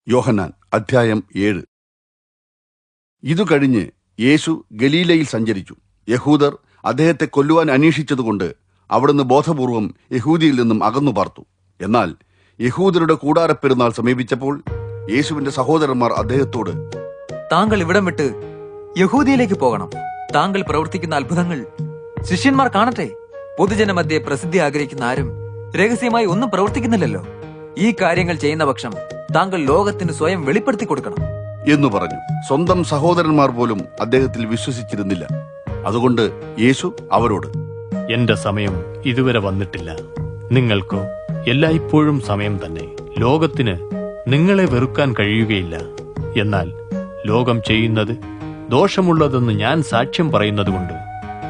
യോഹന്നാൻ അധ്യായം 7. ഇതു കഴിഞ്ഞ് യേശു ഗലീലയിൽ സഞ്ചരിച്ചു. യഹൂദർ അദ്ദേഹത്തെ കൊല്ലുവാൻ അന്വേഷിച്ചതുകൊണ്ട് അവിടുന്ന് ബോധപൂർവം യഹൂദിയിൽ നിന്നും അകന്നു പാർത്തു. എന്നാൽ യഹൂദരുടെ കൂടാരപ്പെരുന്നാൾ സമീപിച്ചപ്പോൾ യേശുവിന്റെ സഹോദരന്മാർ അദ്ദേഹത്തോട്, താങ്കൾ ഇവിടം വിട്ട് യഹൂദിയിലേക്ക് പോകണം. താങ്കൾ പ്രവർത്തിക്കുന്ന അത്ഭുതങ്ങൾ ശിഷ്യന്മാർ കാണട്ടെ. പൊതുജനമധ്യേ പ്രസിദ്ധി ആഗ്രഹിക്കുന്ന ആരും രഹസ്യമായി ഒന്നും പ്രവർത്തിക്കുന്നില്ലല്ലോ. ഈ കാര്യങ്ങൾ ചെയ്യുന്ന പക്ഷം താങ്കൾ ലോകത്തിന് സ്വയം വെളിപ്പെടുത്തി കൊടുക്കണം എന്നു പറഞ്ഞു. സ്വന്തം സഹോദരന്മാർ പോലും അദ്ദേഹത്തിൽ വിശ്വസിച്ചിരുന്നില്ല. അതുകൊണ്ട് യേശു അവരോട്, എന്റെ സമയം ഇതുവരെ വന്നിട്ടില്ല. നിങ്ങൾക്കോ എല്ലായ്പ്പോഴും സമയം തന്നെ. ലോകത്തിന് നിങ്ങളെ വെറുക്കാൻ കഴിയുകയില്ല. എന്നാൽ ലോകം ചെയ്യുന്നത് ദോഷമുള്ളതെന്ന് ഞാൻ സാക്ഷ്യം പറയുന്നതുകൊണ്ട്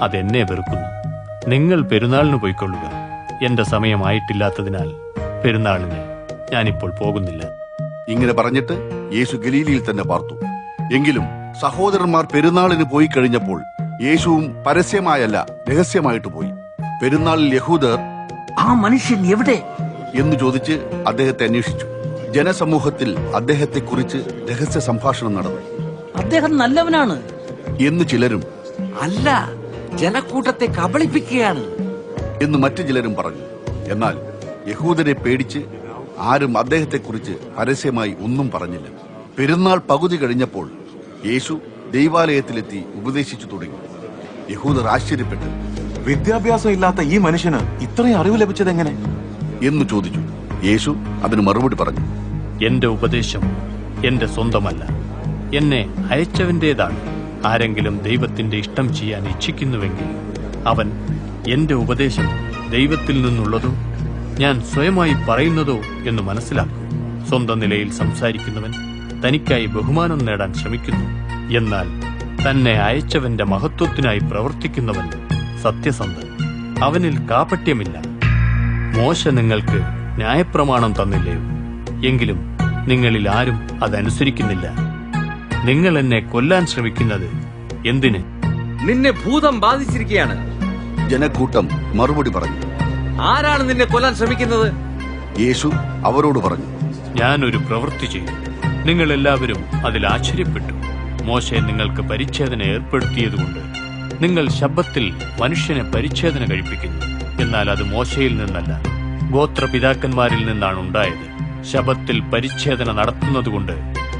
അതെന്നെ വെറുക്കുന്നു. നിങ്ങൾ പെരുന്നാളിന് പോയിക്കൊള്ളുക. എന്റെ സമയമായിട്ടില്ലാത്തതിനാൽ പെരുന്നാളിന് ഞാനിപ്പോൾ പോകുന്നില്ല. ഇങ്ങനെ പറഞ്ഞിട്ട് യേശു ഗലീലയിൽ തന്നെ പാർത്തു. എങ്കിലും സഹോദരന്മാർ പെരുന്നാളിന് പോയി കഴിഞ്ഞപ്പോൾ യേശുവും പരസ്യമായല്ല, രഹസ്യമായിട്ട് പോയി. പെരുന്നാളിൽ യഹൂദർ ആ മനുഷ്യൻ എവിടെ എന്ന് ചോദിച്ച് അദ്ദേഹത്തെ അന്വേഷിച്ചു. ജനസമൂഹത്തിൽ അദ്ദേഹത്തെക്കുറിച്ച് രഹസ്യ സംഭാഷണം നടന്നു. അദ്ദേഹം നല്ലവനാണ് എന്ന് ചിലരും, അല്ല, ജനക്കൂട്ടത്തെ കബളിപ്പിക്കുകയാണ് എന്ന് മറ്റു ചിലരും പറഞ്ഞു. എന്നാൽ യഹൂദരെ പേടിച്ച് ആരും അദ്ദേഹത്തെക്കുറിച്ച് പരസ്യമായി ഒന്നും പറഞ്ഞില്ല. പെരുന്നാൾ പകുതി കഴിഞ്ഞപ്പോൾ യേശു ദൈവാലയത്തിലെത്തി ഉപദേശിച്ചു തുടങ്ങി. യഹൂദർ ആശ്ചര്യപ്പെട്ടു, വിദ്യാഭ്യാസം ഇല്ലാത്ത ഈ മനുഷ്യന് ഇത്രയും അറിവ് ലഭിച്ചതെങ്ങനെ എന്ന് ചോദിച്ചു. യേശു അതിന് മറുപടി പറഞ്ഞു, എന്റെ ഉപദേശം എന്റെ സ്വന്തമല്ല, എന്നെ അയച്ചവന്റേതാണ്. ആരെങ്കിലും ദൈവത്തിന്റെ ഇഷ്ടം ചെയ്യാൻ ഇച്ഛിക്കുന്നുവെങ്കിൽ അവൻ എന്റെ ഉപദേശം ദൈവത്തിൽ നിന്നുള്ളതോ ഞാൻ സ്വയമായി പറയുന്നതോ എന്ന് മനസ്സിലാക്കും. സ്വന്തം നിലയിൽ സംസാരിക്കുന്നവൻ തനിക്കായി ബഹുമാനം നേടാൻ ശ്രമിക്കുന്നു. എന്നാൽ തന്നെ അയച്ചവന്റെ മഹത്വത്തിനായി പ്രവർത്തിക്കുന്നവൻ സത്യസന്ധൻ, അവനിൽ കാപട്യമില്ല. മോശ നിങ്ങൾക്ക് ന്യായപ്രമാണം തന്നില്ലയോ? എങ്കിലും നിങ്ങളിൽ ആരും അതനുസരിക്കുന്നില്ല. നിങ്ങൾ എന്നെ കൊല്ലാൻ ശ്രമിക്കുന്നത് എന്തിന്? നിന്നെ ഭൂതം ബാധിച്ചിരിക്കുകയാണ്. ജനക്കൂട്ടം മറുപടി പറഞ്ഞു, ആരാണ് നിന്നെ കൊല്ലാൻ ശ്രമിക്കുന്നത്? യേശു അവരോട് പറഞ്ഞു, ഞാനൊരു പ്രവൃത്തി ചെയ്തു, നിങ്ങൾ എല്ലാവരും അതിൽ ആശ്ചര്യപ്പെട്ടു. മോശെ നിങ്ങൾക്ക് പരിച്ഛേദന ഏർപ്പെടുത്തിയതുകൊണ്ട് നിങ്ങൾ ശബ്ബത്തിൽ മനുഷ്യനെ പരിച്ഛേദന കഴിപ്പിക്കുന്നു. എന്നാൽ അത് മോശയിൽ നിന്നല്ല, ഗോത്രപിതാക്കന്മാരിൽ നിന്നാണ് ഉണ്ടായത്. ശബ്ബത്തിൽ പരിച്ഛേദന നടത്തുന്നതുകൊണ്ട്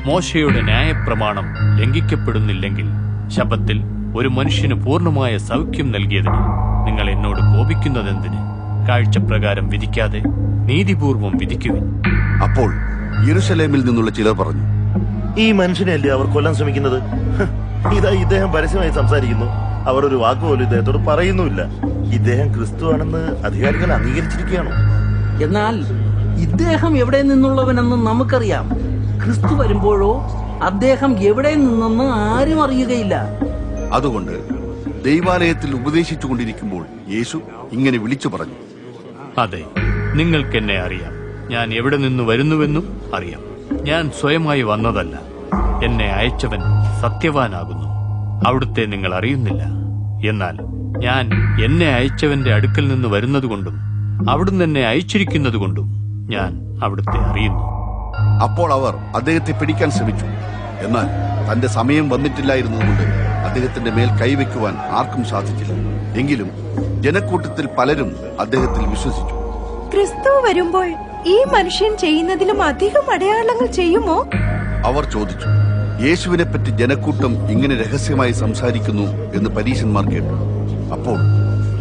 മോശയുടെ ന്യായപ്രമാണം ലംഘിക്കപ്പെടുന്നില്ലെങ്കിൽ ശബ്ബത്തിൽ ഒരു മനുഷ്യന് പൂർണ്ണമായ സൗഖ്യം നൽകിയതിന് നിങ്ങൾ എന്നോട് കോപിക്കുന്നതെന്തിന്? കാഴ്ചപ്രകാരം വിധിക്കാതെ നീതിപൂർവം വിധിക്കുവിൻ. അപ്പോൾ യെരുശലേമിൽ നിന്നുള്ള ചിലർ പറഞ്ഞു, ഈ മനുഷ്യനെയല്ലേ അവർ കൊല്ലാൻ ശ്രമിക്കുന്നത്? ഇതാ ഇദ്ദേഹം പരസ്യമായി സംസാരിക്കുന്നു. അവർ ഒരു വാക്കുപോലും ഇദ്ദേഹത്തോട് പറയുന്നുമില്ല. ഇദ്ദേഹം ക്രിസ്തുവാണെന്ന് അധികാരികൾ അംഗീകരിച്ചിരിക്കുകയാണോ? എന്നാൽ ഇദ്ദേഹം എവിടെ നിന്നുള്ളവനെന്ന് നമുക്കറിയാം. ക്രിസ്തു വരുമ്പോഴോ അദ്ദേഹം എവിടെ നിന്നെന്ന് ആരും അറിയുകയില്ല. അതുകൊണ്ട് ദൈവാലയത്തിൽ ഉപദേശിച്ചു കൊണ്ടിരിക്കുമ്പോൾ യേശു ഇങ്ങനെ വിളിച്ചു പറഞ്ഞു, അതെ, നിങ്ങൾക്കെന്നെ അറിയാം. ഞാൻ എവിടെ നിന്ന് വരുന്നുവെന്നും അറിയാം. ഞാൻ സ്വയമായി വന്നതല്ല, എന്നെ അയച്ചവൻ സത്യവാനാകുന്നു. അവിടുത്തെ നിങ്ങൾ അറിയുന്നില്ല. എന്നാൽ ഞാൻ എന്നെ അയച്ചവന്റെ അടുക്കൽ നിന്ന് വരുന്നതുകൊണ്ടും അവിടുന്ന് എന്നെ അയച്ചിരിക്കുന്നതുകൊണ്ടും ഞാൻ അവിടുത്തെ അറിയുന്നു. അപ്പോൾ അവർ അദ്ദേഹത്തെ പിടിക്കാൻ ശ്രമിച്ചു. എന്നാൽ തന്റെ സമയം വന്നിട്ടില്ലായിരുന്നതുകൊണ്ട് അദ്ദേഹത്തിന്റെ മേൽ കൈവയ്ക്കുവാൻ ആർക്കും സാധിച്ചില്ല. എങ്കിലും ജനക്കൂട്ടത്തിൽ പലരും അദ്ദേഹത്തിൽ വിശ്വസിച്ചു. ക്രിസ്തു വരുമ്പോൾ ഈ മനുഷ്യൻ ചെയ്യുന്നതിലും അധികം അടയാളങ്ങൾ ചെയ്യുമോ? അവർ ചോദിച്ചു. യേശുവിനെ പറ്റി ജനക്കൂട്ടം ഇങ്ങനെ രഹസ്യമായി സംസാരിക്കുന്നു എന്ന് പരീശന്മാർ കേട്ടു. അപ്പോൾ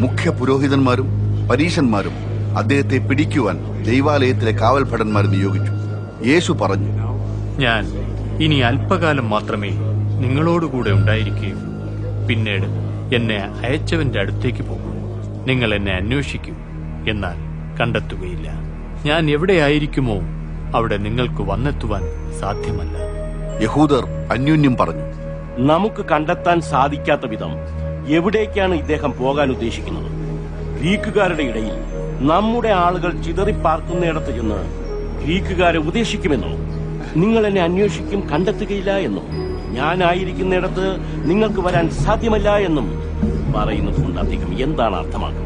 മുഖ്യ പുരോഹിതന്മാരും പരീശന്മാരും അദ്ദേഹത്തെ പിടിക്കുവാൻ ദൈവാലയത്തിലെ കാവൽഭടന്മാരെ നിയോഗിച്ചു. യേശു പറഞ്ഞു, ഞാൻ ഇനി അല്പകാലം മാത്രമേ നിങ്ങളോടുകൂടെ ഉണ്ടായിരിക്കുകയുള്ളൂ. പിന്നീട് എന്നെ അയച്ചവന്റെ അടുത്തേക്ക് പോകും. നിങ്ങൾ എന്നെ അന്വേഷിക്കും, എന്നാൽ കണ്ടെത്തുകയില്ല. ഞാൻ എവിടെയായിരിക്കുമോ അവിടെ നിങ്ങൾക്ക് വന്നെത്തുവാൻ സാധ്യമല്ല. യഹൂദർ അന്യോന്യം പറഞ്ഞു, നമുക്ക് കണ്ടെത്താൻ സാധിക്കാത്ത വിധം എവിടേക്കാണ് ഇദ്ദേഹം പോകാൻ ഉദ്ദേശിക്കുന്നത്? ഗ്രീക്കുകാരുടെ ഇടയിൽ നമ്മുടെ ആളുകൾ ചിതറിപ്പാർക്കുന്നിടത്ത് ചെന്ന് ഗ്രീക്കുകാരെ ഉപദേശിക്കുമെന്നോ? നിങ്ങൾ എന്നെ അന്വേഷിക്കും, കണ്ടെത്തുകയില്ല എന്നും ഞാനായിരിക്കുന്നിടത്ത് നിങ്ങൾക്ക് വരാൻ സാധ്യമല്ല എന്നും പറയുന്നത് കൊണ്ട് അദ്ദേഹം എന്താണ് അർത്ഥമാക്കുന്നത്?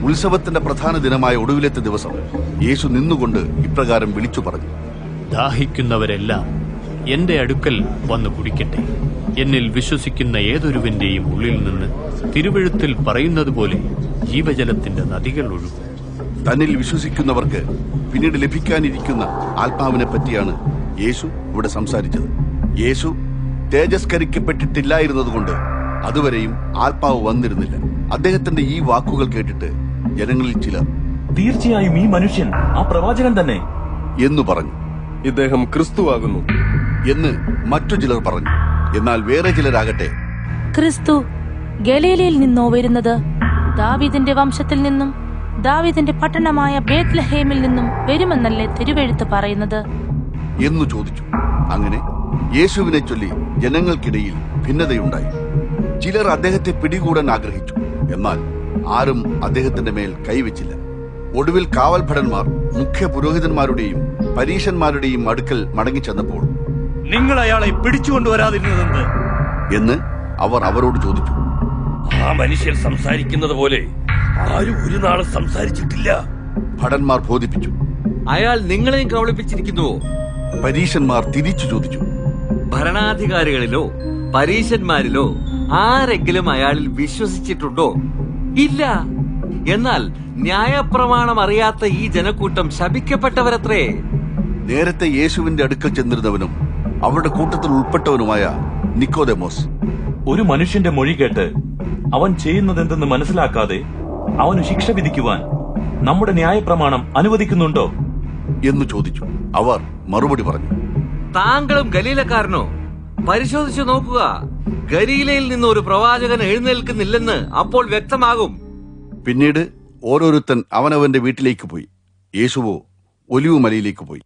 ഉത്സവത്തിന്റെ പ്രധാന ദിനമായ ഒടുവിലത്തെ ദിവസം യേശു നിന്നുകൊണ്ട് ഇപ്രകാരം വിളിച്ചു പറഞ്ഞു, ദാഹിക്കുന്നവരെല്ലാം എന്റെ അടുക്കൽ വന്ന് കുടിക്കട്ടെ. എന്നിൽ വിശ്വസിക്കുന്ന ഏതൊരുവന്റെയും ഉള്ളിൽ നിന്ന് തിരുവെഴുത്തിൽ പറയുന്നത് പോലെ ജീവജലത്തിന്റെ നദികൾ ഒഴുകും. തന്നിൽ വിശ്വസിക്കുന്നവർക്ക് പിന്നീട് ലഭിക്കാനിരിക്കുന്ന ആത്മാവിനെ പറ്റിയാണ് യേശു ഇവിടെ സംസാരിച്ചത്. യേശു തേജസ്കരിക്കപ്പെട്ടിട്ടില്ലായിരുന്നതുകൊണ്ട് അതുവരെയും ആത്മാവ് വന്നിരുന്നില്ല. അദ്ദേഹത്തിന്റെ ഈ വാക്കുകൾ കേട്ടിട്ട് ജനങ്ങളിൽ ചിലർ തീർച്ചയായും ഈ മനുഷ്യൻ ആ പ്രവാചകൻ തന്നെ എന്നു പറഞ്ഞു. ഇദ്ദേഹം ക്രിസ്തുവാകുന്നു എന്ന് മറ്റു ചിലർ പറഞ്ഞു. എന്നാൽ വേറെ ചിലരാകട്ടെ, ക്രിസ്തു ഗലീലയിൽ നിന്നോ വരുന്നത്? ദാവീദിന്റെ വംശത്തിൽ നിന്നും ദാവീദിന്റെ പട്ടണമായ ബേത്ലഹേമിൽ നിന്നും വരുമെന്നല്ലേ തിരുവെഴുത്ത് പറയുന്നത് എന്നു ചോദിച്ചു. അങ്ങനെ യേശുവിനെ ചൊല്ലി ജനങ്ങൾക്കിടയിൽ ഭിന്നതയുണ്ടായി. ചിലർ അദ്ദേഹത്തെ പിടികൂടാൻ ആഗ്രഹിച്ചു. എന്നാൽ ആരും അദ്ദേഹത്തിന്റെ മേൽ കൈവച്ചില്ല. ഒടുവിൽ കാവൽഭടന്മാർ മുഖ്യ പുരോഹിതന്മാരുടെയും പരീശന്മാരുടെയും അടുക്കൽ മടങ്ങിച്ചെന്നപ്പോൾ, നിങ്ങൾ അയാളെ പിടിച്ചുകൊണ്ടുവരാതിരുന്നതെന്ത് എന്ന് അവർ അവരോട് ചോദിച്ചു. ആ മനുഷ്യൻ സംസാരിക്കുന്നത് പോലെ ആരും ഒരു നാളും സംസാരിച്ചിട്ടില്ല. ഭടന്മാർ ബോധിപ്പിച്ചു. അയാൾ നിങ്ങളെയും കബളിപ്പിച്ചിരിക്കുന്നുവോ? പരീശന്മാർ തിരിച്ചു ചോദിച്ചു. ഭരണാധികാരികളിലോ പരീശന്മാരിലോ ആരെങ്കിലും അയാളിൽ വിശ്വസിച്ചിട്ടുണ്ടോ? ഇല്ല. എന്നാൽ ന്യായപ്രമാണം അറിയാത്ത ഈ ജനക്കൂട്ടം ശപിക്കപ്പെട്ടവരത്രേ. നേരത്തെ യേശുവിന്റെ അടുക്കൽ ചെന്നിരുന്നവനും അവരുടെ കൂട്ടത്തിൽ ഉൾപ്പെട്ടവനുമായ നിക്കോദെമോസ്, ഒരു മനുഷ്യന്റെ മൊഴി കേട്ട് അവൻ ചെയ്യുന്നതെന്തെന്ന് മനസ്സിലാക്കാതെ അവന് ശിക്ഷ വിധിക്കുവാൻ നമ്മുടെ ന്യായപ്രമാണം അനുവദിക്കുന്നുണ്ടോ എന്ന് ചോദിച്ചു. അവർ മറുപടി പറഞ്ഞു, താങ്കളും ഗലീലക്കാരനോ? പരിശോധിച്ചു നോക്കുക. ഗലീലയിൽ നിന്ന് ഒരു പ്രവാചകൻ എഴുന്നേൽക്കുന്നില്ലെന്ന് അപ്പോൾ വ്യക്തമാകും. പിന്നീട് ഓരോരുത്തൻ അവനവന്റെ വീട്ടിലേക്ക് പോയി. യേശുവോ ഒലിവുമലയിലേക്ക് പോയി.